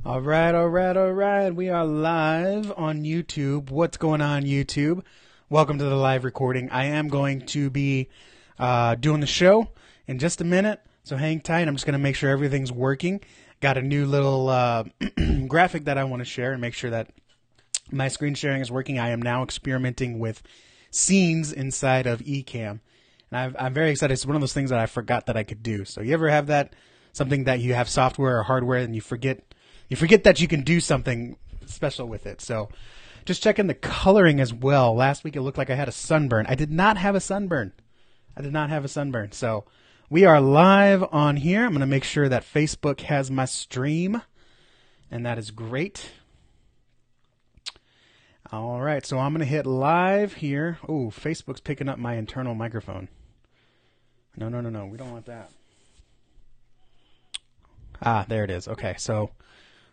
All right. We are live on YouTube. What's going on, YouTube? Welcome to the live recording. I am going to be doing the show in just a minute, so hang tight. I'm just going to make sure everything's working. Got a new little graphic that I want to share and make sure that my screen sharing is working. I am now experimenting with scenes inside of Ecamm, and I'm very excited. It's one of those things that I forgot that I could do. So you ever have that, something that you have software or hardware and you forget that you can do something special with it. So just checking the coloring as well. Last week it looked like I had a sunburn. I did not have a sunburn. So we are live on here. I'm going to make sure that Facebook has my stream, and that is great. All right, so I'm going to hit live here. Oh, Facebook's picking up my internal microphone. No. We don't want that. Ah, there it is. Okay, so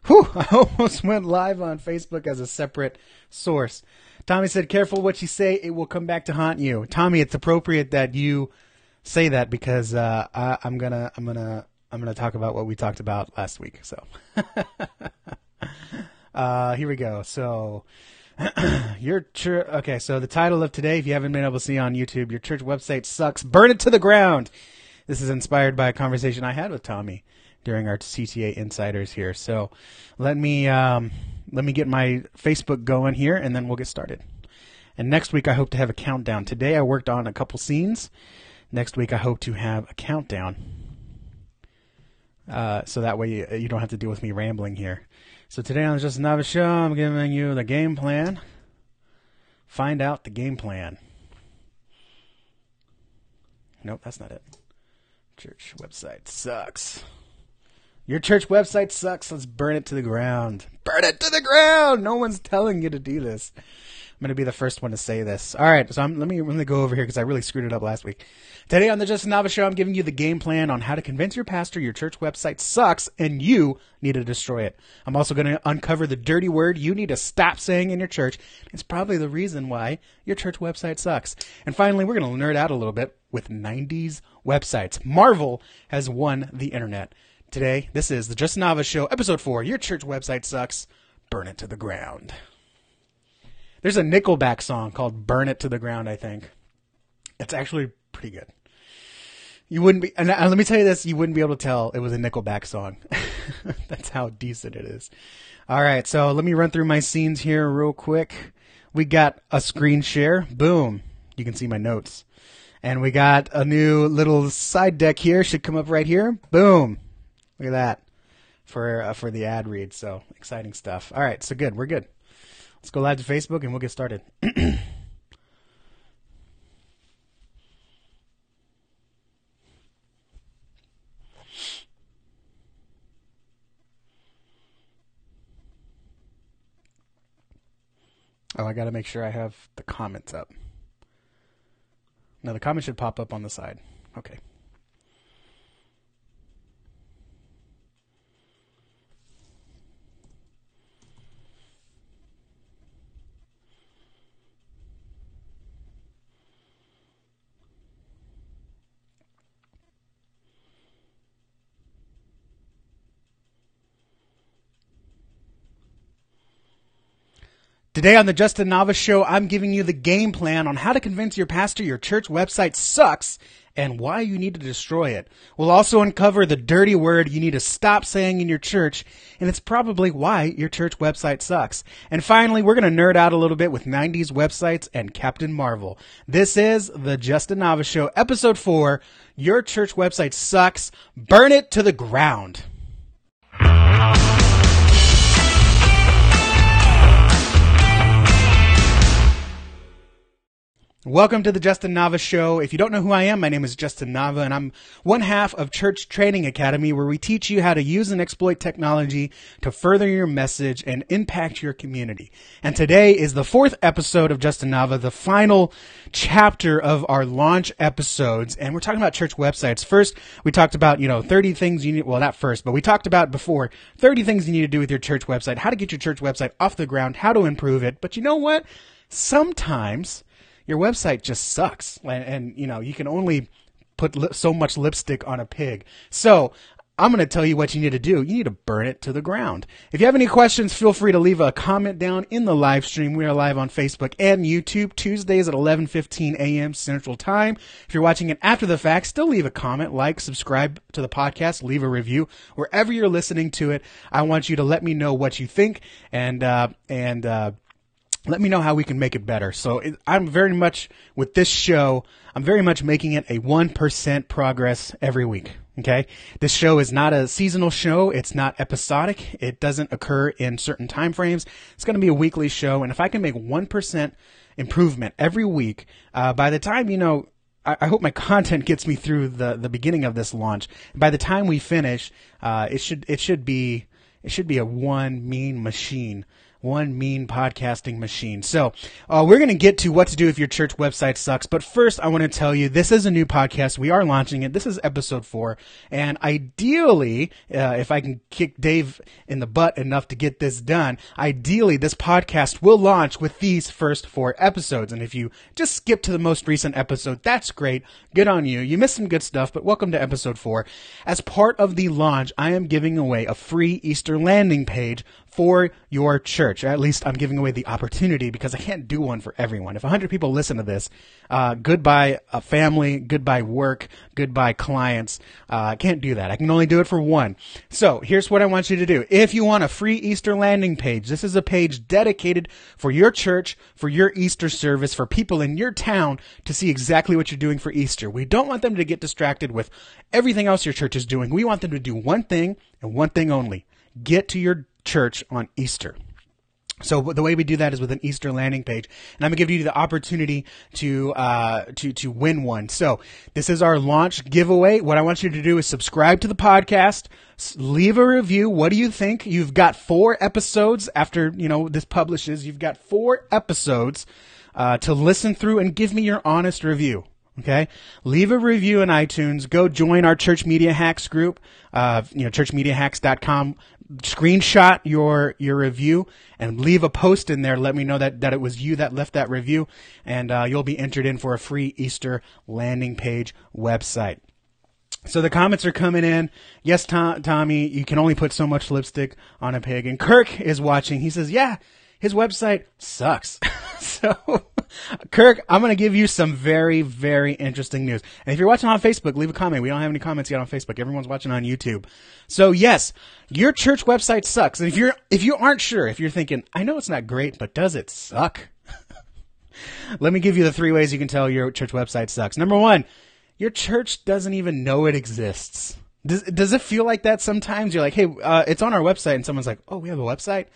I almost went live on Facebook as a separate source. Tommy said, "Careful what you say; it will come back to haunt you." Tommy, it's appropriate that you say that because I'm gonna talk about what we talked about last week. So here we go. So your church. Okay, so the title of today, if you haven't been able to see on YouTube, your church website sucks. Burn it to the ground. This is inspired by a conversation I had with Tommy during our CTA Insiders here. So let me get my Facebook going here, and then we'll get started. And next week I hope to have a countdown. Today I worked on a couple scenes. Next week I hope to have a countdown. So that way you don't have to deal with me rambling here. So today on the Just Nava Show, I'm giving you the game plan. Find out the game plan. Nope, that's not it. Church website sucks. Your church website sucks. Let's burn it to the ground. Burn it to the ground. No one's telling you to do this. I'm going to be the first one to say this. All right, so let me go over here because I really screwed it up last week. Today on the Just Nava Show, I'm giving you the game plan on how to convince your pastor your church website sucks and you need to destroy it. I'm also going to uncover the dirty word you need to stop saying in your church. It's probably the reason why your church website sucks. And finally, we're going to nerd out a little bit with 90s websites. Marvel has won the internet. Today, this is the Just Nava Show, Episode 4. Your church website sucks. Burn it to the ground. There's a Nickelback song called Burn It to the Ground, I think. It's actually pretty good. You wouldn't be, and let me tell you this, you wouldn't be able to tell it was a Nickelback song. That's how decent it is. All right, so let me run through my scenes here real quick. We got a screen share. Boom. You can see my notes. And we got a new little side deck here. Should come up right here. Boom. Look at that for the ad read. So exciting stuff. All right, so good. We're good. Let's go live to Facebook and we'll get started. Oh, I got to make sure I have the comments up. No, the comments should pop up on the side. Okay. Today on the Justin Nava Show, I'm giving you the game plan on how to convince your pastor your church website sucks and why you need to destroy it. We'll also uncover the dirty word you need to stop saying in your church, and it's probably why your church website sucks. And finally, we're going to nerd out a little bit with 90s websites and Captain Marvel. This is the Justin Nava Show, Episode 4, Your Church Website Sucks. Burn it to the ground. Welcome to the Justin Nava Show. If you don't know who I am, my name is Justin Nava, and I'm one half of Church Training Academy, where we teach you how to use and exploit technology to further your message and impact your community. And today is the 4th episode of Justin Nava, the final chapter of our launch episodes, and we're talking about church websites. First, we talked about, 30 things you need, well, not first, but we talked about before, 30 things you need to do with your church website, how to get your church website off the ground, how to improve it. But you know what? Sometimes your website just sucks, and you can only put so much lipstick on a pig. So I'm going to tell you what you need to do. You need to burn it to the ground. If you have any questions, feel free to leave a comment down in the live stream. We are live on Facebook and YouTube Tuesdays at 11:15 a.m. Central Time. If you're watching it after the fact, still leave a comment, like, subscribe to the podcast, leave a review. Wherever you're listening to it, I want you to let me know what you think and let me know how we can make it better. So I'm very much, with this show, I'm very much making it a 1% progress every week. Okay. This show is not a seasonal show. It's not episodic. It doesn't occur in certain time frames. It's going to be a weekly show. And if I can make 1% improvement every week, by the time, I hope my content gets me through the beginning of this launch. By the time we finish, it should be a one mean podcasting machine. So we're going to get to what to do if your church website sucks. But first, I want to tell you, this is a new podcast. We are launching it. This is episode 4. And ideally, if I can kick Dave in the butt enough to get this done, ideally, this podcast will launch with these first 4 episodes. And if you just skip to the most recent episode, that's great. Good on you. You missed some good stuff, but welcome to episode 4. As part of the launch, I am giving away a free Easter landing page for your church. At least I'm giving away the opportunity, because I can't do one for everyone. If 100 people listen to this, goodbye a family, goodbye work, goodbye clients. I can't do that. I can only do it for one. So here's what I want you to do. If you want a free Easter landing page, this is a page dedicated for your church, for your Easter service, for people in your town to see exactly what you're doing for Easter. We don't want them to get distracted with everything else your church is doing. We want them to do one thing and one thing only: get to your church on Easter. So the way we do that is with an Easter landing page, and I'm gonna give you the opportunity to win one. So this is our launch giveaway. What I want you to do is subscribe to the podcast, leave a review. What do you think? You've got 4 episodes after this publishes. You've got 4 episodes to listen through and give me your honest review. Okay. Leave a review in iTunes. Go join our Church Media Hacks group, churchmediahacks.com. Screenshot your review and leave a post in there. Let me know that it was you that left that review, and you'll be entered in for a free Easter landing page website. So the comments are coming in. Yes, Tommy, you can only put so much lipstick on a pig. And Kirk is watching. He says, yeah, his website sucks. So, Kirk, I'm going to give you some very, very interesting news. And if you're watching on Facebook, leave a comment. We don't have any comments yet on Facebook. Everyone's watching on YouTube. So, yes, your church website sucks. And if you aren't sure, if you're thinking, I know it's not great, but does it suck? Let me give you the 3 ways you can tell your church website sucks. Number 1, your church doesn't even know it exists. Does it feel like that sometimes? You're like, hey, it's on our website, and someone's like, oh, we have a website?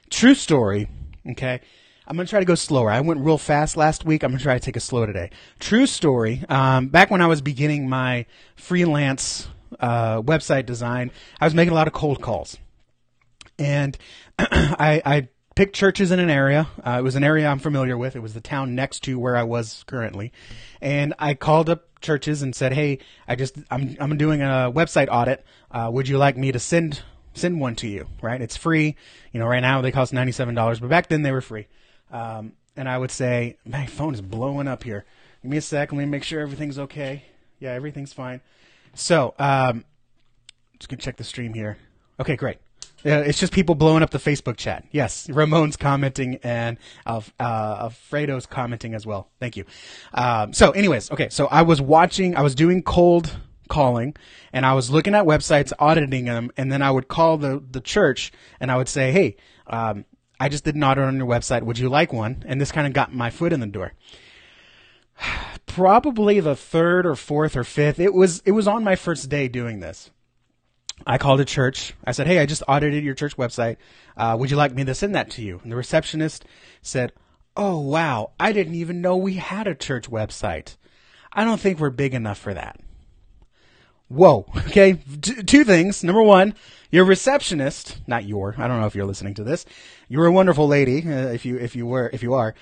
True story. Okay. I'm going to try to go slower. I went real fast last week. I'm going to try to take it slow today. True story. Back when I was beginning my freelance website design, I was making a lot of cold calls. And I picked churches in an area. It was an area I'm familiar with. It was the town next to where I was currently. And I called up churches and said, hey, I'm doing a website audit. Would you like me to send one to you, right? It's free. Right now they cost $97, but back then they were free. And I would say, my phone is blowing up here. Give me a sec. Let me make sure everything's okay. Yeah, everything's fine. So, just gonna check the stream here. Okay, great. It's just people blowing up the Facebook chat. Yes, Ramon's commenting and Alfredo's commenting as well. Thank you. So anyways, okay, so I was doing cold calling, and I was looking at websites, auditing them, and then I would call the church, and I would say, hey, I just did an audit on your website. Would you like one? And this kind of got my foot in the door. Probably the 3rd or 4th or 5th. It was on my first day doing this. I called a church. I said, hey, I just audited your church website. Would you like me to send that to you? And the receptionist said, oh, wow, I didn't even know we had a church website. I don't think we're big enough for that. Whoa. Okay. 2 things. Number 1, your receptionist, I don't know if you're listening to this. You're a wonderful lady. If you are,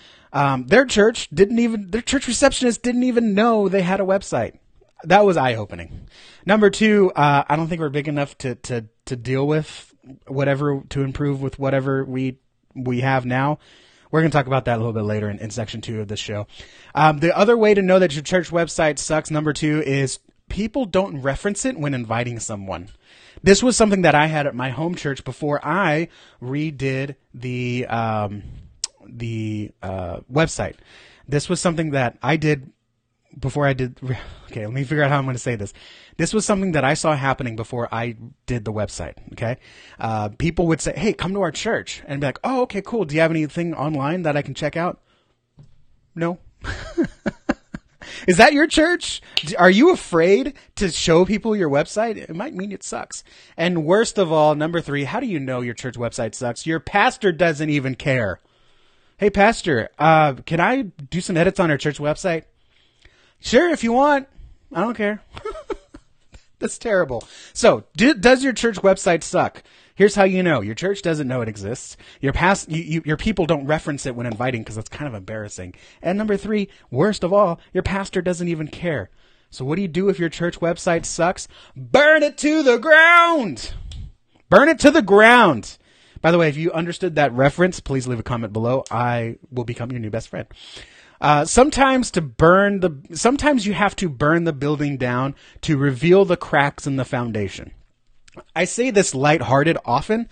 their church receptionist didn't even know they had a website. That was eye-opening. Number 2, I don't think we're big enough to deal with to improve with whatever we have now. We're going to talk about that a little bit later in section 2 of this show. The other way to know that your church website sucks, number 2, is people don't reference it when inviting someone. This was something that I had at my home church before I redid the website. This was something that I did before I did. Okay, let me figure out how I'm going to say this. This was something that I saw happening before I did the website. Okay. People would say, hey, come to our church, and be like, oh, okay, cool. Do you have anything online that I can check out? No. Is that your church? Are you afraid to show people your website? It might mean it sucks. And worst of all, number 3, how do you know your church website sucks? Your pastor doesn't even care. Hey, pastor, can I do some edits on our church website? Sure, if you want. I don't care. That's terrible. So, does your church website suck? Here's how you know. Your church doesn't know it exists. Your people don't reference it when inviting because it's kind of embarrassing. And number 3, worst of all, your pastor doesn't even care. So what do you do if your church website sucks? Burn it to the ground! Burn it to the ground! By the way, if you understood that reference, please leave a comment below. I will become your new best friend. Sometimes you have to burn the building down to reveal the cracks in the foundation. I say this lighthearted often,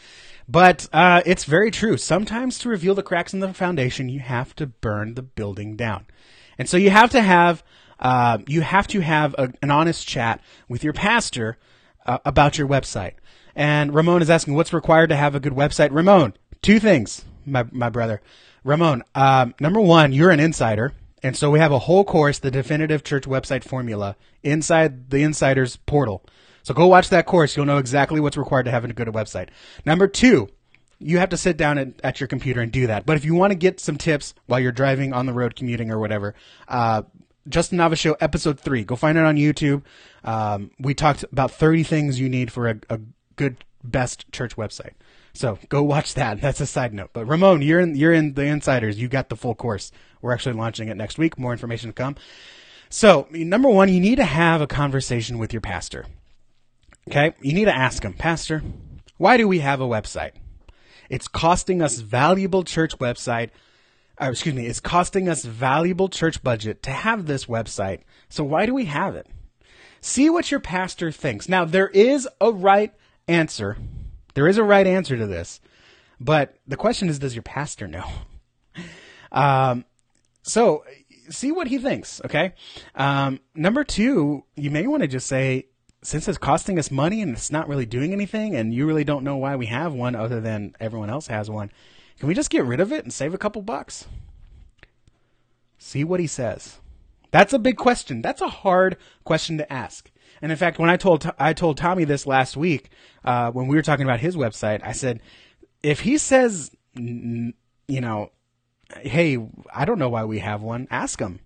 but it's very true. Sometimes to reveal the cracks in the foundation, you have to burn the building down. And so you have to have an honest chat with your pastor about your website. And Ramon is asking, what's required to have a good website? Ramon, 2 things, my brother. Ramon, number 1, you're an insider. And so we have a whole course, the Definitive Church Website Formula, inside the Insider's portal. So go watch that course. You'll know exactly what's required to have a good website. Number 2, you have to sit down at your computer and do that. But if you want to get some tips while you're driving on the road, commuting or whatever, Justin Nava Show episode 3, go find it on YouTube. We talked about 30 things you need for a good, best church website. So go watch that. That's a side note. But Ramon, you're in the Insiders. You got the full course. We're actually launching it next week. More information to come. So number 1, you need to have a conversation with your pastor. Okay, you need to ask him, Pastor, why do we have a website? It's costing us valuable church website. It's costing us valuable church budget to have this website. So why do we have it? See what your pastor thinks. Now, there is a right answer. There is a right answer to this. But the question is, does your pastor know? So see what he thinks, okay? Number 2, you may want to just say, since it's costing us money and it's not really doing anything and you really don't know why we have one other than everyone else has one, can we just get rid of it and save a couple bucks? See what he says. That's a big question. That's a hard question to ask. And in fact, when I told Tommy this last week, when we were talking about his website, I said, if he says, hey, I don't know why we have one, ask him.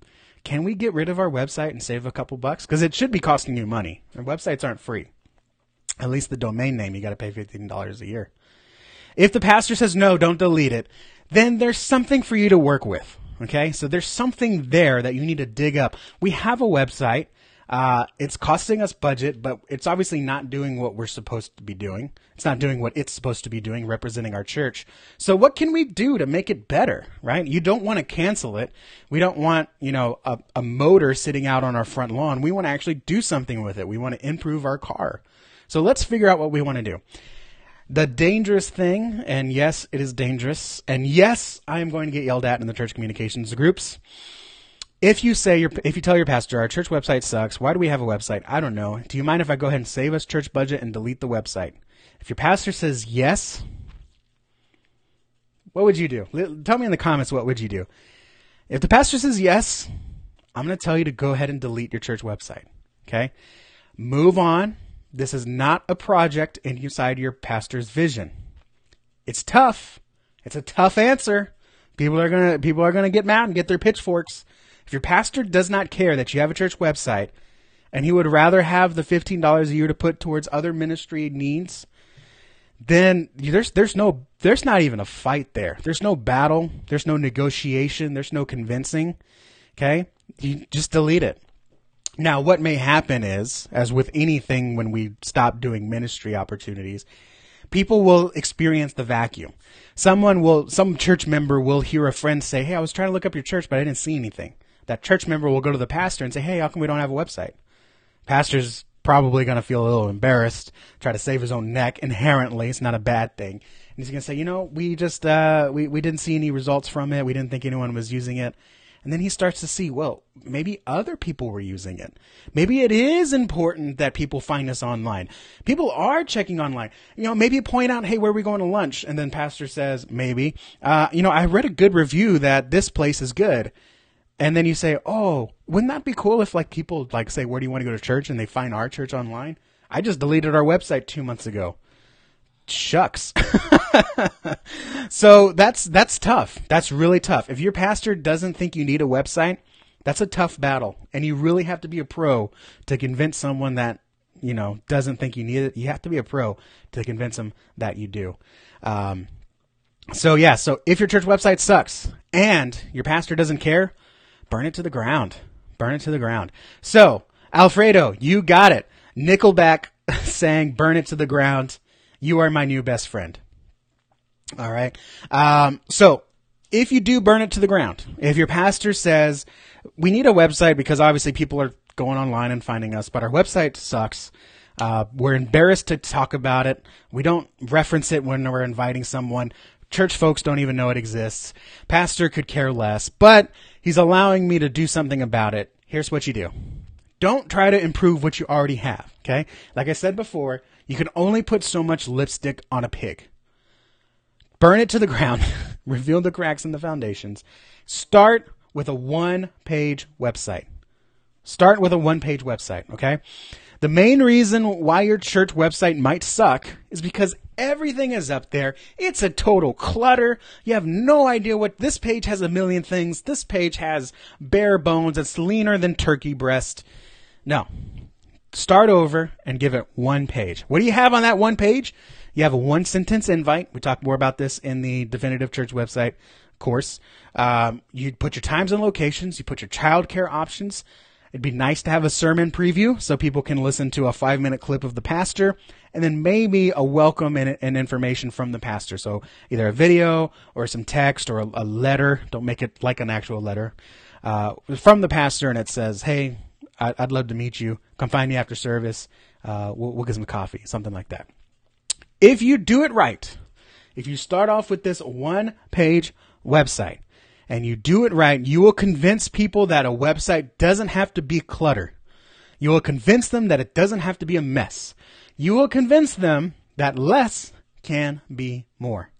Can we get rid of our website and save a couple bucks? Because it should be costing you money. And websites aren't free. At least the domain name, you got to pay $15 a year. If the pastor says no, don't delete it, then there's something for you to work with. Okay? So there's something there that you need to dig up. We have a website. It's costing us budget, but it's obviously not doing what we're supposed to be doing. It's not doing what it's supposed to be doing, representing our church. So what can we do to make it better, right? You don't want to cancel it. We don't want, a motor sitting out on our front lawn. We want to actually do something with it. We want to improve our car. So let's figure out what we want to do. The dangerous thing, and yes, it is dangerous, and yes, I am going to get yelled at in the church communications groups. If you tell your pastor, our church website sucks, why do we have a website? I don't know. Do you mind if I go ahead and save us church budget and delete the website? If your pastor says yes, what would you do? Tell me in the comments, what would you do? If the pastor says yes, I'm going to tell you to go ahead and delete your church website. Okay? Move on. This is not a project inside your pastor's vision. It's tough. It's a tough answer. People are gonna get mad and get their pitchforks. If your pastor does not care that you have a church website and he would rather have the $15 a year to put towards other ministry needs, then there's not even a fight there. There's no battle. There's no negotiation. There's no convincing. Okay? You just delete it. Now, what may happen is, as with anything when we stop doing ministry opportunities, people will experience the vacuum. Some church member will hear a friend say, hey, I was trying to look up your church, but I didn't see anything. That church member will go to the pastor and say, hey, how come we don't have a website? Pastor's probably going to feel a little embarrassed, try to save his own neck inherently. It's not a bad thing. And he's going to say, we just, we didn't see any results from it. We didn't think anyone was using it. And then he starts to see, well, maybe other people were using it. Maybe it is important that people find us online. People are checking online. Maybe point out, hey, where are we going to lunch? And then pastor says, maybe, I read a good review that this place is good. And then you say, oh, wouldn't that be cool if people say, where do you want to go to church? And they find our church online. I just deleted our website 2 months ago. Shucks. So that's tough. That's really tough. If your pastor doesn't think you need a website, that's a tough battle. And you really have to be a pro to convince someone that, doesn't think you need it. You have to be a pro to convince them that you do. So if your church website sucks and your pastor doesn't care, burn it to the ground. Burn it to the ground. So, Alfredo, you got it. Nickelback saying burn it to the ground. You are my new best friend. All right. So if you do burn it to the ground, if your pastor says we need a website because obviously people are going online and finding us, but our website sucks. We're embarrassed to talk about it. We don't reference it when we're inviting someone. Church folks don't even know it exists. Pastor could care less, but he's allowing me to do something about it. Here's what you do. Don't try to improve what you already have. Okay. Like I said before, you can only put so much lipstick on a pig. Burn it to the ground. Reveal the cracks in the foundations. Start with a one-page website. Start with a one-page website, okay? The main reason why your church website might suck is because everything is up there. It's a total clutter. You have no idea this page has a million things. This page has bare bones. It's leaner than turkey breast. No. Start over and give it one page. What do you have on that one page? You have a one-sentence invite. We talk more about this in the Definitive Church website course. You put your times and locations. You put your childcare options. It'd be nice to have a sermon preview so people can listen to a 5-minute clip of the pastor, and then maybe a welcome and information from the pastor. So either a video or some text or a letter. Don't make it like an actual letter from the pastor, and it says, hey, I'd love to meet you. Come find me after service. We'll get some coffee, something like that. If you do it right, if you start off with this one-page website and you do it right, you will convince people that a website doesn't have to be clutter. You will convince them that it doesn't have to be a mess. You will convince them that less can be more.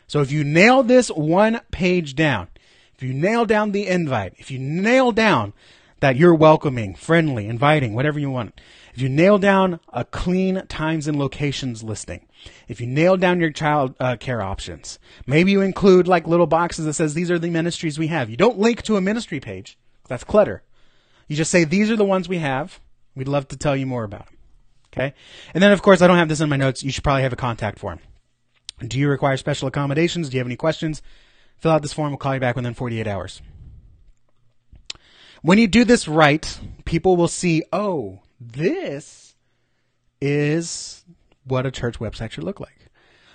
So if you nail this one page down, if you nail down the invite, if you nail down that you're welcoming, friendly, inviting, whatever you want. If you nail down a clean times and locations listing, if you nail down your child care options, maybe you include little boxes that says these are the ministries we have. You don't link to a ministry page. That's clutter. You just say these are the ones we have. We'd love to tell you more about them. Okay? And then, of course, I don't have this in my notes. You should probably have a contact form. Do you require special accommodations? Do you have any questions? Fill out this form. We'll call you back within 48 hours. When you do this right, people will see, oh, this is what a church website should look like.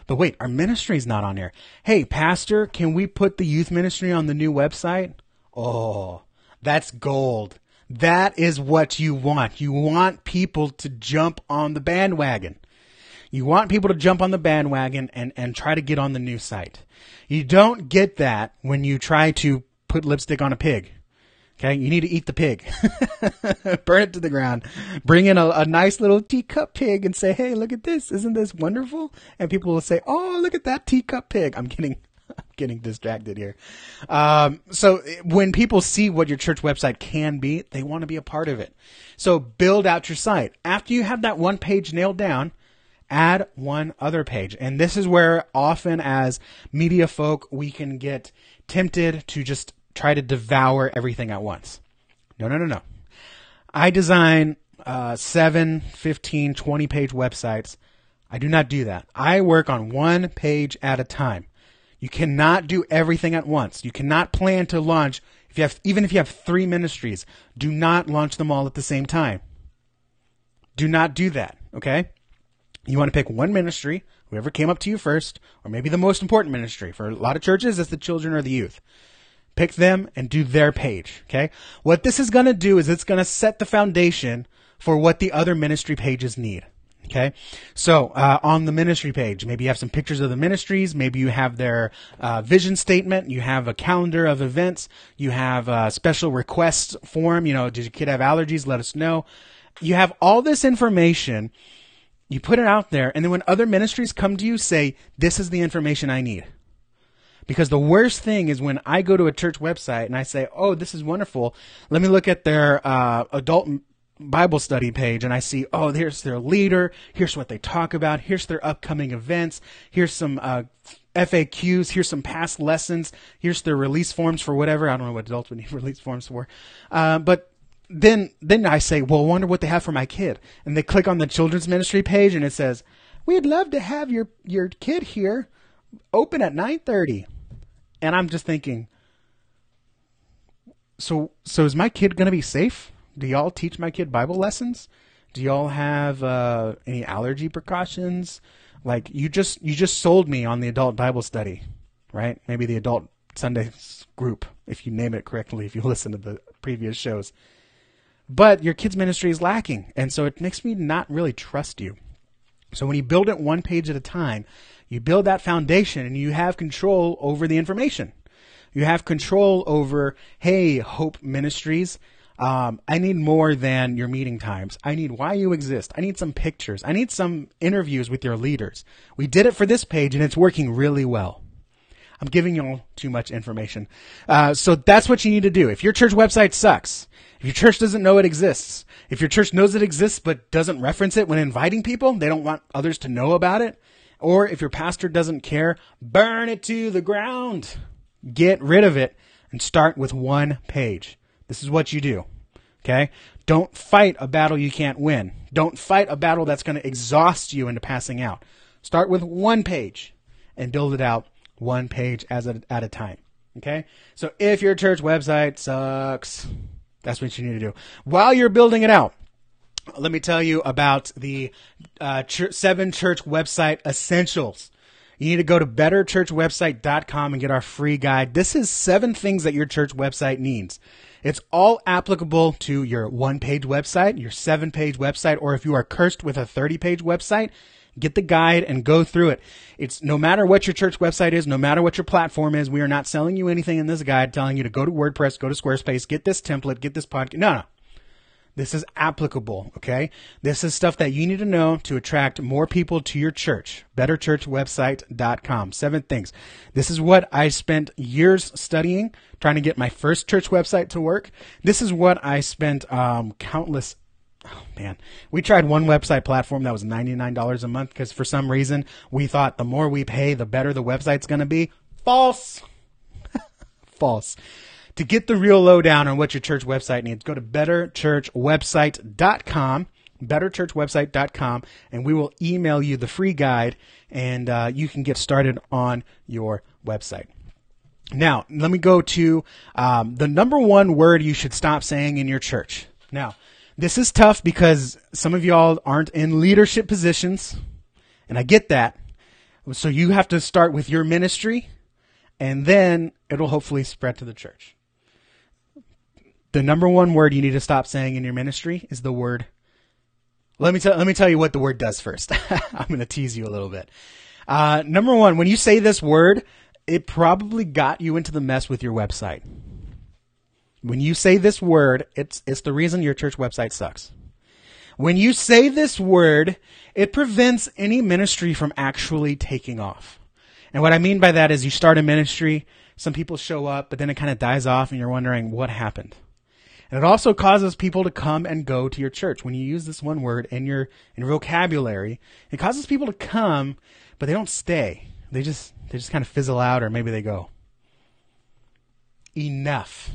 But wait, our ministry's not on there. Hey, pastor, can we put the youth ministry on the new website? Oh, that's gold. That is what you want. You want people to jump on the bandwagon. You want people to jump on the bandwagon and try to get on the new site. You don't get that when you try to put lipstick on a pig. Okay, you need to eat the pig. Burn it to the ground. Bring in a nice little teacup pig and say, hey, look at this. Isn't this wonderful? And people will say, oh, look at that teacup pig. I'm getting distracted here. So when people see what your church website can be, they want to be a part of it. So build out your site. After you have that one page nailed down, add one other page. And this is where often as media folk, we can get tempted to just try to devour everything at once. No. I design 7, 15, 20-page websites. I do not do that. I work on one page at a time. You cannot do everything at once. You cannot plan to launch, even if you have 3 ministries, do not launch them all at the same time. Do not do that, okay? You want to pick one ministry, whoever came up to you first, or maybe the most important ministry. For a lot of churches, it's the children or the youth. Pick them and do their page, okay? What this is going to do is it's going to set the foundation for what the other ministry pages need. Okay, so on the ministry page, maybe you have some pictures of the ministries. Maybe you have their vision statement. You have a calendar of events. You have a special requests form. Did your kid have allergies? Let us know. You have all this information. You put it out there, and then when other ministries come to you, say, this is the information I need. Because the worst thing is when I go to a church website and I say, oh, this is wonderful. Let me look at their adult Bible study page, and I see, oh, here's their leader. Here's what they talk about. Here's their upcoming events. Here's some FAQs. Here's some past lessons. Here's their release forms for whatever. I don't know what adults would need release forms for. But then I say, well, I wonder what they have for my kid. And they click on the children's ministry page, and it says, we'd love to have your kid here open at 9:30. And I'm just thinking, so is my kid going to be safe? Do y'all teach my kid Bible lessons? Do y'all have any allergy precautions? Like you just sold me on the adult Bible study, right? Maybe the adult Sunday group, if you name it correctly, if you listen to the previous shows. But your kid's ministry is lacking, and so it makes me not really trust you. So when you build it one page at a time, you build that foundation and you have control over the information. You have control over, hey, Hope Ministries, I need more than your meeting times. I need why you exist. I need some pictures. I need some interviews with your leaders. We did it for this page and it's working really well. I'm giving you all too much information. So that's what you need to do. If your church website sucks, if your church doesn't know it exists, if your church knows it exists but doesn't reference it when inviting people, they don't want others to know about it, or if your pastor doesn't care, burn it to the ground. Get rid of it and start with one page. This is what you do. Okay? Don't fight a battle you can't win. Don't fight a battle that's going to exhaust you into passing out. Start with one page and build it out one page at a time. Okay? So if your church website sucks, that's what you need to do. While you're building it out, let me tell you about the 7 church website essentials. You need to go to betterchurchwebsite.com and get our free guide. This is 7 things that your church website needs. It's all applicable to your 1-page website, your 7-page website, or if you are cursed with a 30-page website, get the guide and go through it. It's no matter what your church website is, no matter what your platform is, we are not selling you anything in this guide telling you to go to WordPress, go to Squarespace, get this template, get this podcast. No. This is applicable, okay? This is stuff that you need to know to attract more people to your church. BetterChurchWebsite.com. 7 things. This is what I spent years studying, trying to get my first church website to work. This is what I spent countless... Oh, man. We tried one website platform that was $99 a month because for some reason we thought the more we pay, the better the website's going to be. False. False. To get the real lowdown on what your church website needs, go to betterchurchwebsite.com, betterchurchwebsite.com, and we will email you the free guide, and you can get started on your website. Now, let me go to the number one word you should stop saying in your church. Now, this is tough because some of y'all aren't in leadership positions, and I get that. So you have to start with your ministry, and then it'll hopefully spread to the church. The number one word you need to stop saying in your ministry is the word. Let me tell you what the word does first. I'm going to tease you a little bit. Number one, when you say this word, it probably got you into the mess with your website. When you say this word, it's the reason your church website sucks. When you say this word, it prevents any ministry from actually taking off. And what I mean by that is you start a ministry, some people show up, but then it kind of dies off and you're wondering what happened. And it also causes people to come and go to your church. When you use this one word in your vocabulary, it causes people to come, but they don't stay. They just kind of fizzle out, or maybe they go. Enough.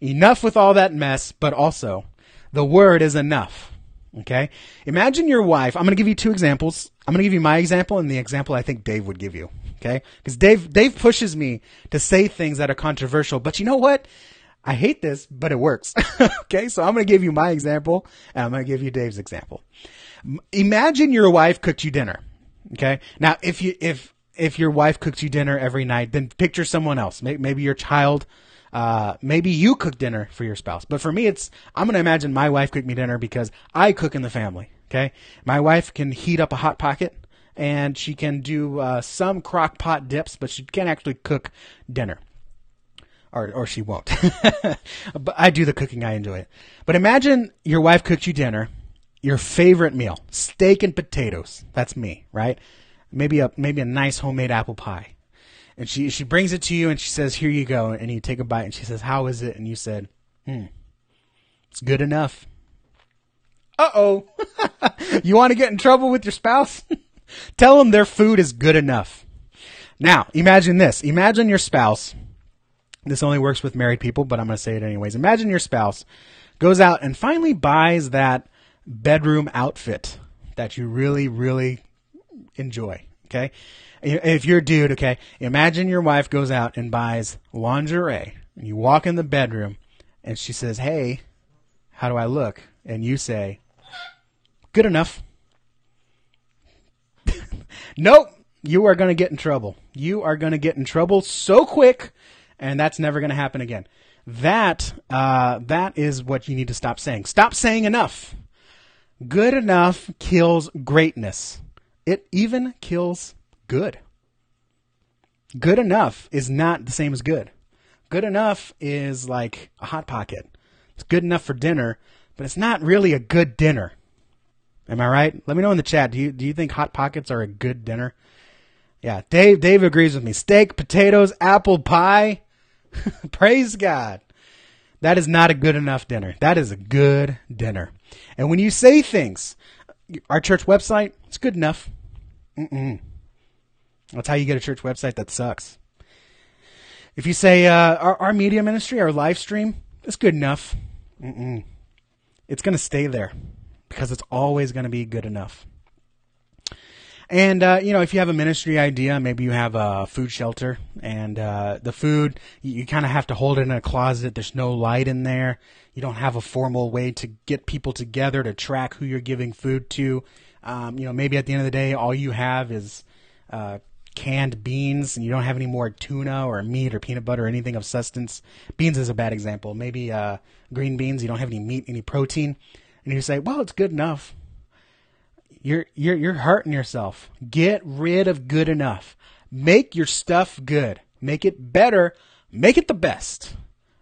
Enough with all that mess, but also the word is enough. Okay? Imagine your wife. I'm going to give you 2 examples. I'm going to give you my example and the example I think Dave would give you. Okay? Because Dave pushes me to say things that are controversial, but you know what? I hate this, but it works. Okay, so I'm going to give you my example, and I'm going to give you Dave's example. Imagine your wife cooked you dinner. Okay, now if your wife cooks you dinner every night, then picture someone else. Maybe your child Maybe you cook dinner for your spouse. But for me, I'm going to imagine my wife cook me dinner because I cook in the family. Okay. My wife can heat up a Hot Pocket and she can do some crock pot dips, but she can't actually cook dinner. Or she won't. But I do the cooking. I enjoy it. But imagine your wife cooks you dinner, your favorite meal, steak and potatoes. That's me, right? Maybe a nice homemade apple pie. And she brings it to you and she says, here you go. And you take a bite and she says, how is it? And you said, it's good enough. Uh-oh. You want to get in trouble with your spouse? Tell them their food is good enough. Now, imagine this. Imagine your spouse. This only works with married people, but I'm going to say it anyways. Imagine your spouse goes out and finally buys that bedroom outfit that you really, really enjoy. Okay. If you're a dude, okay, imagine your wife goes out and buys lingerie and you walk in the bedroom and she says, hey, how do I look? And you say, good enough. Nope. You are going to get in trouble. You are going to get in trouble so quick. And that's never going to happen again. That is what you need to stop saying. Stop saying enough. Good enough kills greatness. It even kills good. Good enough is not the same as good. Good enough is like a Hot Pocket. It's good enough for dinner, but it's not really a good dinner. Am I right? Let me know in the chat. Do you think Hot Pockets are a good dinner? Yeah, Dave agrees with me. Steak, potatoes, apple pie. Praise God. That is not a good enough dinner. That is a good dinner. And when you say things, our church website, it's good enough. That's how you get a church website that sucks. If you say our media ministry, our live stream, it's good enough. It's going to stay there because it's always going to be good enough. And, if you have a ministry idea, maybe you have a food shelter and the food, you kind of have to hold it in a closet. There's no light in there. You don't have a formal way to get people together to track who you're giving food to. Maybe at the end of the day, all you have is canned beans and you don't have any more tuna or meat or peanut butter or anything of substance. Beans is a bad example. Maybe green beans, you don't have any meat, any protein. And you say, well, it's good enough. You're hurting yourself. Get rid of good enough. Make your stuff good. Make it better. Make it the best.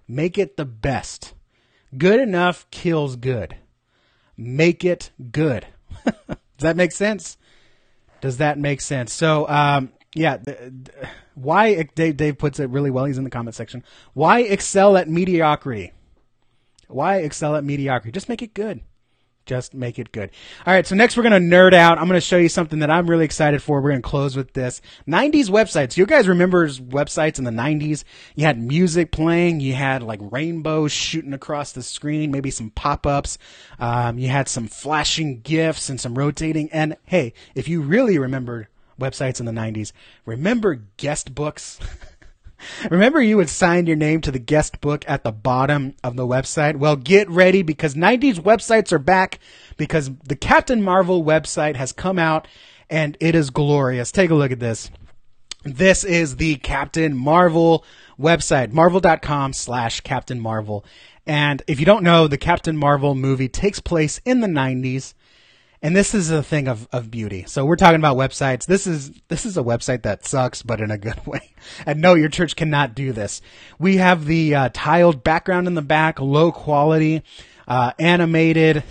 Make it the best. Good enough kills good. Make it good. Does that make sense? Does that make sense? So, why Dave puts it really well. He's in the comment section. Why excel at mediocrity? Why excel at mediocrity? Just make it good. Just make it good. All right, so next we're going to nerd out. I'm going to show you something that I'm really excited for. We're going to close with this. 90s websites. You guys remember websites in the 90s? You had music playing. You had like rainbows shooting across the screen, maybe some pop-ups. You had some flashing GIFs and some rotating. And hey, if you really remember websites in the 90s, remember guest books? Remember you would sign your name to the guest book at the bottom of the website? Well, get ready because 90s websites are back because the Captain Marvel website has come out and it is glorious. Take a look at this. This is the Captain Marvel website, marvel.com/Captain Marvel. And if you don't know, the Captain Marvel movie takes place in the 90s. And this is a thing of beauty. So we're talking about websites. This is a website that sucks, but in a good way. And no, your church cannot do this. We have the tiled background in the back, low quality, animated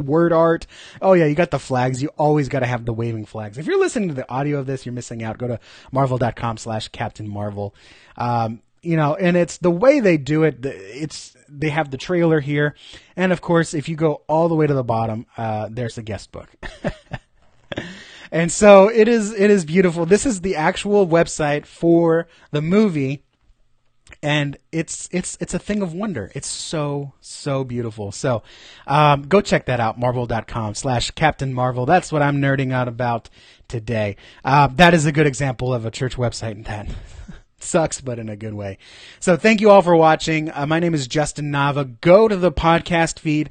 word art. Oh yeah, you got the flags. You always got to have the waving flags. If you're listening to the audio of this, you're missing out. Go to marvel.com/Captain Marvel. And it's the way they do it. They have the trailer here. And of course, if you go all the way to the bottom, there's the guest book. And so it is beautiful. This is the actual website for the movie. And it's a thing of wonder. It's so, so beautiful. So, go check that out. Marvel.com/Captain Marvel. That's what I'm nerding out about today. That is a good example of a church website that sucks, but in a good way. So thank you all for watching. My name is Justin Nava. Go to the podcast feed.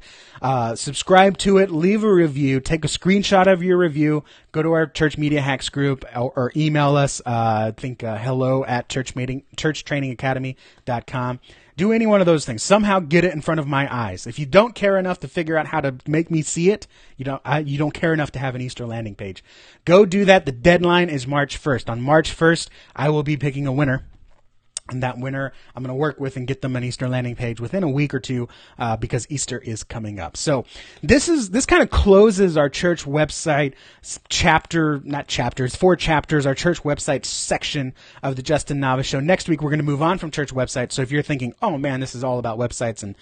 Subscribe to it, leave a review, take a screenshot of your review, go to our Church Media Hacks group, or email us, hello at churchtrainingacademy.com. Do any one of those things. Somehow get it in front of my eyes. If you don't care enough to figure out how to make me see it, you don't care enough to have an Easter landing page. Go do that. The deadline is March 1st. On March 1st, I will be picking a winner. And that winner, I'm going to work with and get them an Easter landing page within a week or two, because Easter is coming up. So this kind of closes our church website four chapters, our church website section of the Justin Nava Show. Next week, we're going to move on from church websites. So if you're thinking, oh man, this is all about websites, and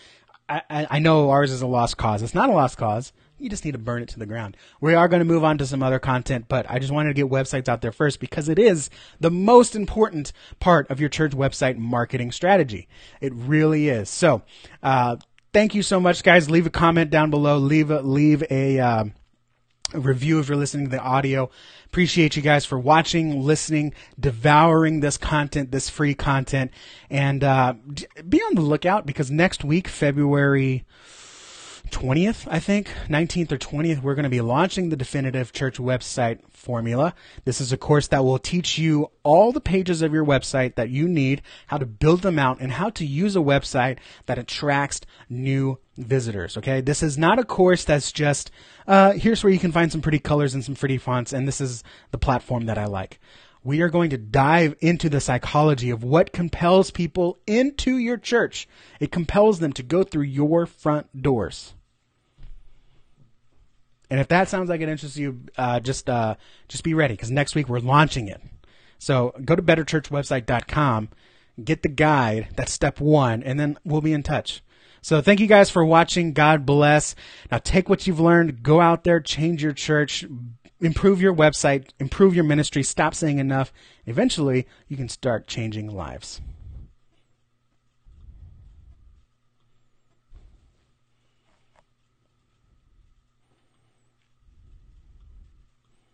I know ours is a lost cause. It's not a lost cause. You just need to burn it to the ground. We are going to move on to some other content, but I just wanted to get websites out there first because it is the most important part of your church website marketing strategy. It really is. So, thank you so much, guys. Leave a comment down below. Leave a review if you're listening to the audio. Appreciate you guys for watching, listening, devouring this content, this free content, and be on the lookout because next week, February 20th, I think, 19th or 20th, we're going to be launching the Definitive Church Website Formula. This is a course that will teach you all the pages of your website that you need, how to build them out, and how to use a website that attracts new visitors. Okay, this is not a course that's just, here's where you can find some pretty colors and some pretty fonts, and this is the platform that I like. We are going to dive into the psychology of what compels people into your church. It compels them to go through your front doors. And if that sounds like it interests you, just be ready because next week we're launching it. So go to betterchurchwebsite.com, get the guide. That's step 1, and then we'll be in touch. So thank you guys for watching. God bless. Now take what you've learned, go out there, change your church, improve your website, improve your ministry, stop saying enough. Eventually, you can start changing lives.